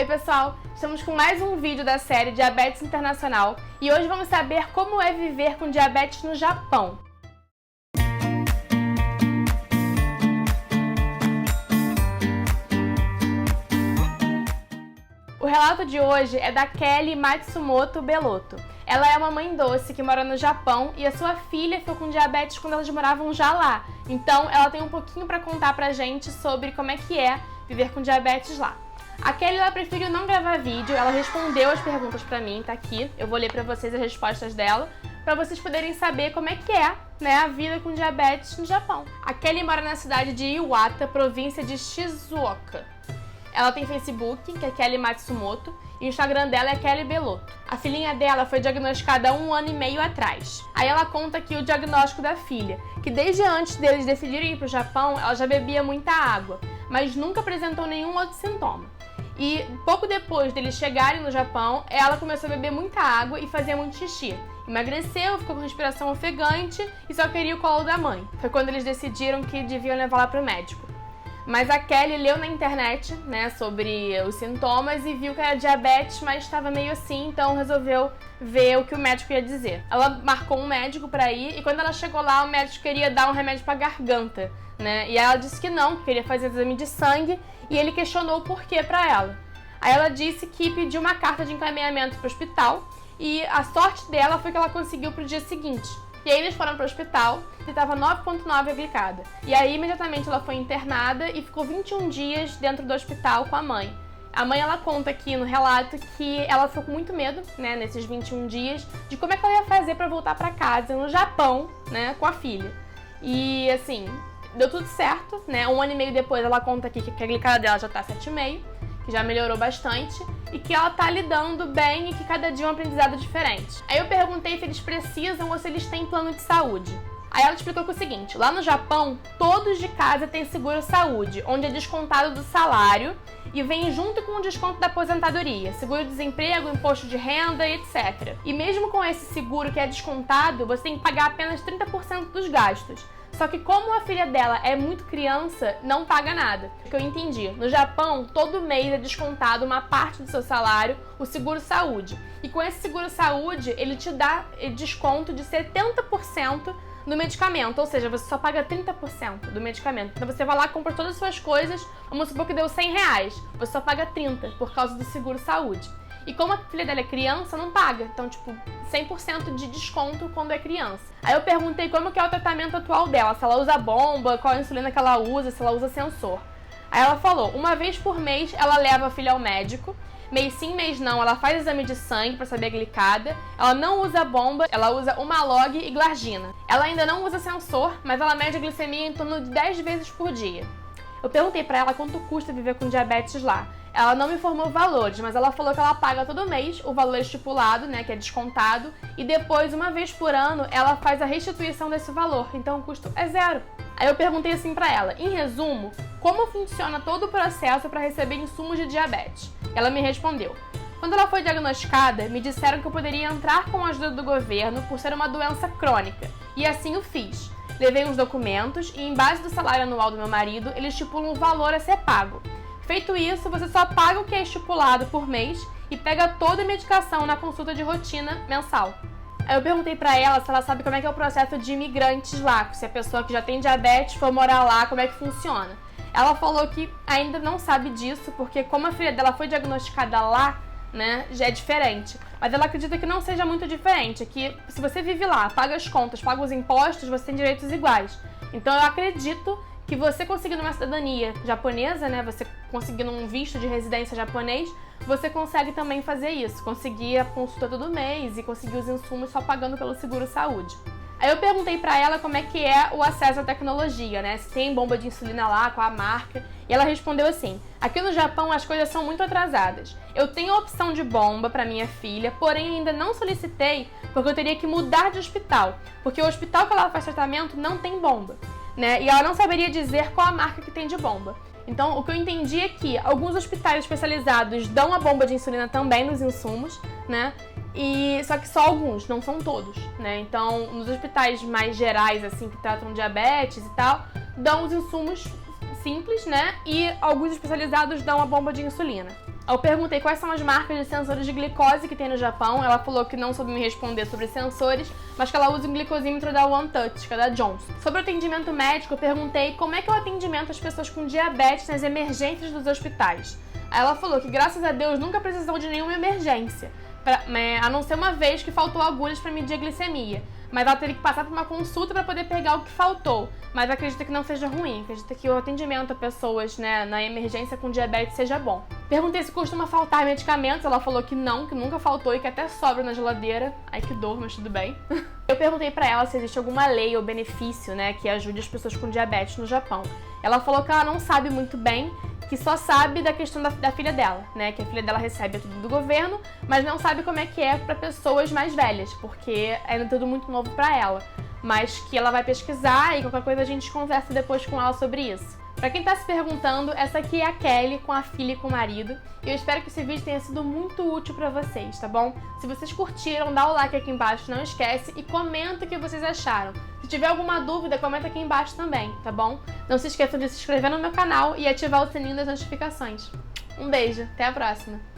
Oi pessoal, estamos com mais um vídeo da série Diabetes Internacional e hoje vamos saber como é viver com diabetes no Japão. O relato de hoje é da Kelly Matsumoto Belotto. Ela é uma mãe doce que mora no Japão e a sua filha ficou com diabetes quando elas moravam já lá. Então ela tem um pouquinho para contar pra gente sobre como é que é viver com diabetes lá. A Kelly ela preferiu não gravar vídeo, ela respondeu as perguntas pra mim, tá aqui. Eu vou ler pra vocês as respostas dela, pra vocês poderem saber como é que é, né, a vida com diabetes no Japão. A Kelly mora na cidade de Iwata, província de Shizuoka. Ela tem Facebook, que é Kelly Matsumoto, e o Instagram dela é Kelly Belotto. A filhinha dela foi diagnosticada há 1 ano e meio atrás. Aí ela conta aqui o diagnóstico da filha, que desde antes deles decidirem ir pro Japão, ela já bebia muita água, mas nunca apresentou nenhum outro sintoma. E pouco depois deles chegarem no Japão, ela começou a beber muita água e fazia muito xixi. Emagreceu, ficou com respiração ofegante e só queria o colo da mãe. Foi quando eles decidiram que deviam levá-la para o médico. Mas a Kelly leu na internet, né, sobre os sintomas e viu que era diabetes, mas estava meio assim, então resolveu ver o que o médico ia dizer. Ela marcou um médico para ir e quando ela chegou lá, o médico queria dar um remédio para garganta, né? E ela disse que não, que queria fazer exame de sangue e ele questionou o porquê para ela. Aí ela disse que pediu uma carta de encaminhamento para o hospital e a sorte dela foi que ela conseguiu para o dia seguinte. E aí eles foram para o hospital e estava 9,9 a glicada. E aí imediatamente ela foi internada e ficou 21 dias dentro do hospital com a mãe. A mãe ela conta aqui no relato que ela ficou com muito medo, né, nesses 21 dias, de como é que ela ia fazer para voltar para casa no Japão, né, com a filha. E assim, deu tudo certo, né? 1 ano e meio depois ela conta aqui que a glicada dela já tá 7,5, que já melhorou bastante e que ela tá lidando bem e que cada dia é um aprendizado diferente. Aí eu perguntei se eles precisam ou se eles têm plano de saúde. Aí ela explicou que é o seguinte, lá no Japão, todos de casa têm seguro-saúde, onde é descontado do salário e vem junto com o desconto da aposentadoria, seguro-desemprego, imposto de renda e etc. E mesmo com esse seguro que é descontado, você tem que pagar apenas 30% dos gastos. Só que como a filha dela é muito criança, não paga nada. O que eu entendi, no Japão, todo mês é descontado uma parte do seu salário, o seguro-saúde. E com esse seguro-saúde, ele te dá desconto de 70% no medicamento, ou seja, você só paga 30% do medicamento. Então você vai lá, compra todas as suas coisas, vamos supor que deu R$100, você só paga 30 por causa do seguro-saúde. E como a filha dela é criança, não paga. Então, tipo, 100% de desconto quando é criança. Aí eu perguntei como que é o tratamento atual dela, se ela usa bomba, qual a insulina que ela usa, se ela usa sensor. Aí ela falou, 1 vez por mês ela leva a filha ao médico, mês sim, mês não, ela faz exame de sangue pra saber a glicada, ela não usa bomba, ela usa Humalog e Glargina. Ela ainda não usa sensor, mas ela mede a glicemia em torno de 10 vezes por dia. Eu perguntei pra ela quanto custa viver com diabetes lá. Ela não me informou valores, mas ela falou que ela paga todo mês o valor estipulado, né, que é descontado, e depois, 1 vez por ano, ela faz a restituição desse valor, então o custo é 0. Aí eu perguntei assim pra ela, em resumo, como funciona todo o processo para receber insumos de diabetes? Ela me respondeu, quando ela foi diagnosticada, me disseram que eu poderia entrar com a ajuda do governo por ser uma doença crônica, e assim o fiz. Levei uns documentos e, em base do salário anual do meu marido, ele estipula um valor a ser pago. Feito isso, você só paga o que é estipulado por mês e pega toda a medicação na consulta de rotina mensal. Aí eu perguntei pra ela se ela sabe como é que é o processo de imigrantes lá, se a pessoa que já tem diabetes for morar lá, como é que funciona. Ela falou que ainda não sabe disso, porque como a filha dela foi diagnosticada lá, né, já é diferente. Mas ela acredita que não seja muito diferente, que se você vive lá, paga as contas, paga os impostos, você tem direitos iguais. Então eu acredito que você conseguindo uma cidadania japonesa, né, você conseguindo um visto de residência japonês, você consegue também fazer isso, conseguir a consulta todo mês e conseguir os insumos só pagando pelo seguro-saúde. Aí eu perguntei pra ela como é que é o acesso à tecnologia, né, se tem bomba de insulina lá, qual a marca, e ela respondeu assim, aqui no Japão as coisas são muito atrasadas. Eu tenho a opção de bomba pra minha filha, porém ainda não solicitei porque eu teria que mudar de hospital, porque o hospital que ela faz tratamento não tem bomba. Né? E ela não saberia dizer qual a marca que tem de bomba. Então, o que eu entendi é que alguns hospitais especializados dão a bomba de insulina também nos insumos, né? Só que só alguns, não são todos, né? Então, nos hospitais mais gerais, assim, que tratam diabetes e tal, dão os insumos simples, né? E alguns especializados dão a bomba de insulina. Eu perguntei quais são as marcas de sensores de glicose que tem no Japão. Ela falou que não soube me responder sobre sensores, mas que ela usa um glicosímetro da One Touch, que é da Johnson. Sobre o atendimento médico, eu perguntei como é que é o atendimento às pessoas com diabetes nas emergências dos hospitais. Aí ela falou que, graças a Deus, nunca precisou de nenhuma emergência, a não ser uma vez que faltou agulhas para medir a glicemia. Mas ela teve que passar por uma consulta para poder pegar o que faltou. Mas acredita que não seja ruim, acredita que o atendimento a pessoas, na emergência com diabetes seja bom. Perguntei se costuma faltar medicamentos, ela falou que não, que nunca faltou e que até sobra na geladeira. Ai, que dor, mas tudo bem. Eu perguntei pra ela se existe alguma lei ou benefício, que ajude as pessoas com diabetes no Japão. Ela falou que ela não sabe muito bem, que só sabe da questão da filha dela, que a filha dela recebe tudo do governo, mas não sabe como é que é para pessoas mais velhas, porque é tudo muito novo para ela. Mas que ela vai pesquisar e qualquer coisa a gente conversa depois com ela sobre isso. Pra quem tá se perguntando, essa aqui é a Kelly com a filha e com o marido. E eu espero que esse vídeo tenha sido muito útil pra vocês, tá bom? Se vocês curtiram, dá o like aqui embaixo, não esquece, e comenta o que vocês acharam. Se tiver alguma dúvida, comenta aqui embaixo também, tá bom? Não se esqueçam de se inscrever no meu canal e ativar o sininho das notificações. Um beijo, até a próxima!